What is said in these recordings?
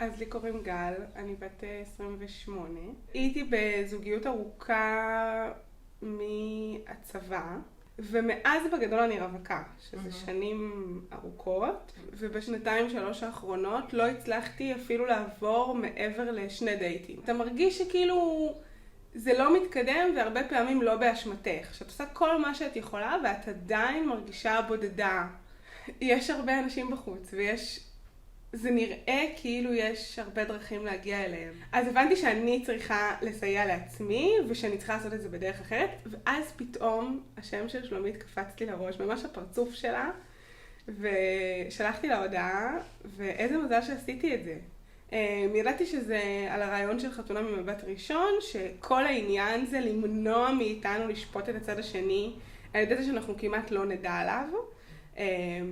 אז לי קוראים גל, אני בת 28. הייתי בזוגיות ארוכה מהצבא, ומאז בגדול אני רווקה, שזה שנים ארוכות, ובשנתיים שלוש האחרונות לא הצלחתי אפילו לעבור מעבר לשני דייטים. אתה מרגיש שכאילו זה לא מתקדם והרבה פעמים לא באשמתך, שאת עושה כל מה שאת יכולה ואת עדיין מרגישה בודדה. יש הרבה אנשים בחוץ זה נראה כאילו יש הרבה דרכים להגיע אליהם. אז הבנתי שאני צריכה לסייע לעצמי, ושאני צריכה לעשות את זה בדרך אחרת, ואז פתאום השם של שלומית קפץ לי לראש, ממש הפרצוף שלה, ושלחתי לה הודעה, ואיזה מזל שעשיתי את זה. ידעתי שזה על הרעיון של חתונה ממבט ראשון, שכל העניין זה למנוע מאיתנו לשפוט את הצד השני, על ידי זה שאנחנו כמעט לא נדע עליו.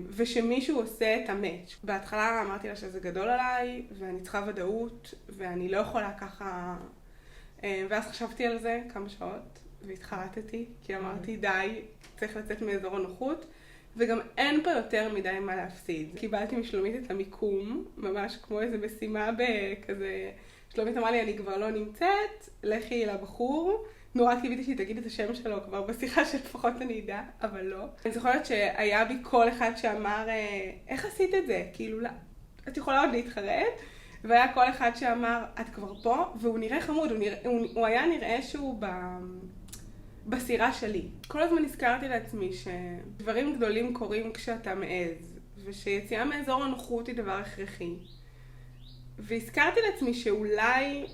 ושמישהו עושה את המאץ'. בהתחלה אמרתי לה שזה גדול עליי, ואני צריכה ודאות, ואני לא יכולה ככה... ואז חשבתי על זה כמה שעות, והתחרטתי, כי אמרתי די, צריך לצאת מאזור הנוחות, וגם אין פה יותר מדי מה להפסיד. קיבלתי משלומית את המיקום, ממש כמו איזו משימה בכזה... שלומית אמרה לי, אני כבר לא נמצאת, לכי לבחור. נורא קיוויתי שהיא תגיד את השם שלו כבר בשיחה שלפחות אני אדע, אבל לא. אני זוכרת שהיה בי כל אחד שאמר, איך עשית את זה? כאילו, לא, את יכולה עוד להתחרט? והיה כל אחד שאמר, את כבר פה? והוא נראה חמוד, הוא היה נראה שהוא בסירה שלי. כל הזמן הזכרתי לעצמי שדברים גדולים קורים כשאתה מעז, ושיציאה מאזור הנוחות היא דבר הכרחי. והזכרתי לעצמי שאולי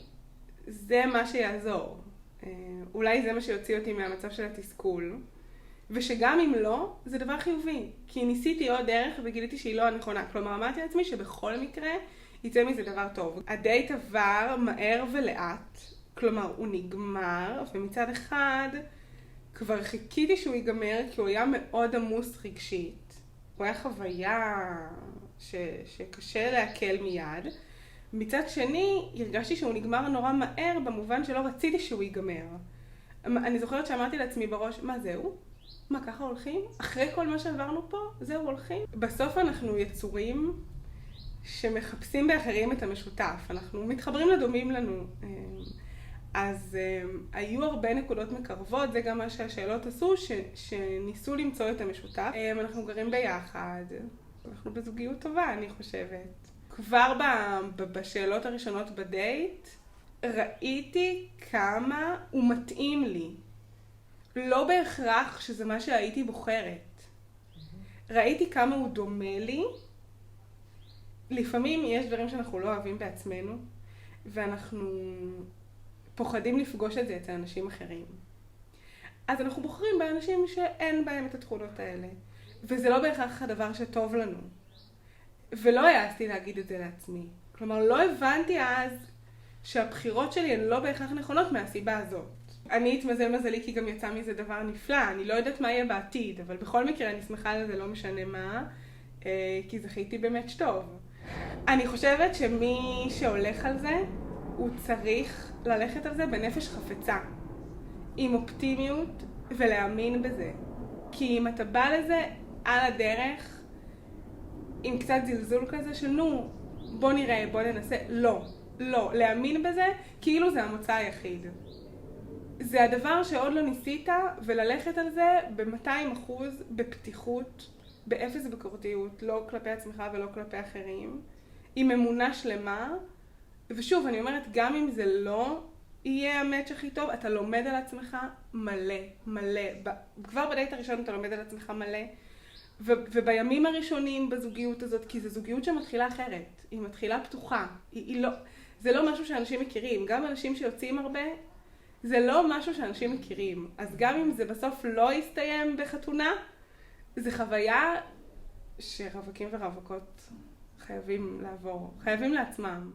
זה מה שיעזור. אולי זה מה שיוציא אותי מהמצב של התסכול, ושגם אם לא, זה דבר חיובי, כי ניסיתי עוד דרך וגיליתי שהיא לא הנכונה. כלומר, אמרתי לעצמי שבכל מקרה יצא מזה דבר טוב. הדייט עבר מהר ולאט, כלומר הוא נגמר, ומצד אחד כבר חיכיתי שהוא ייגמר, כי הוא היה מאוד עמוס רגשית. הוא היה חוויה שקשה להקל מיד. מצד שני, הרגשתי שהוא נגמר נורא מהר, במובן שלא רציתי שהוא ייגמר. אני זוכרת שאמרתי לעצמי בראש, מה זהו? מה, ככה הולכים? אחרי כל מה שעברנו פה, זהו הולכים? בסוף אנחנו יצורים שמחפשים באחרים את המשותף. אנחנו מתחברים לדומים לנו. אז היו הרבה נקודות מקרבות, זה גם מה שהשאלות עשו, שניסו למצוא את המשותף. אנחנו גרים ביחד, אנחנו בזוגיות טובה, אני חושבת. כבר בשאלות הראשונות בדייט, ראיתי כמה הוא מתאים לי. לא בהכרח שזה מה שהייתי בוחרת. ראיתי כמה הוא דומה לי. לפעמים יש דברים שאנחנו לא אוהבים בעצמנו, ואנחנו פוחדים לפגוש את זה אצל אנשים אחרים. אז אנחנו בוחרים באנשים שאין בהם את התכונות האלה. וזה לא בהכרח הדבר שטוב לנו. ולא העזתי להגיד את זה לעצמי. כלומר, לא הבנתי אז שהבחירות שלי הן לא בהכרח נכונות מהסיבה הזאת. אני התמזל מזלי כי גם יצא מזה דבר נפלא. אני לא יודעת מה יהיה בעתיד, אבל בכל מקרה אני שמחה על זה, לא משנה מה, כי זכיתי באמת שטוב. אני חושבת שמי שהולך על זה, הוא צריך ללכת על זה בנפש חפצה, עם אופטימיות ולהאמין בזה. כי אם אתה בא לזה על הדרך, עם קצת זלזול כזה של נו, בוא נראה, בוא ננסה, לא, להאמין בזה כאילו זה המוצא היחיד. זה הדבר שעוד לא ניסית, וללכת על זה ב-200%, בפתיחות, באפס ביקורתיות, לא כלפי עצמך ולא כלפי אחרים, עם אמונה שלמה, ושוב, אני אומרת, גם אם זה לא יהיה המאץ' הכי טוב, אתה לומד על עצמך מלא. כבר בדייט הראשון אתה לומד על עצמך מלא, ובימים הראשונים בזוגיות הזאת, כי זו זוגיות שמתחילה אחרת, היא מתחילה פתוחה, זה לא משהו שאנשים מכירים, גם אנשים שיוצאים הרבה, זה לא משהו שאנשים מכירים, אז גם אם זה בסוף לא יסתיים בחתונה, זה חוויה שרווקים ורווקות חייבים לעבור, חייבים לעצמם.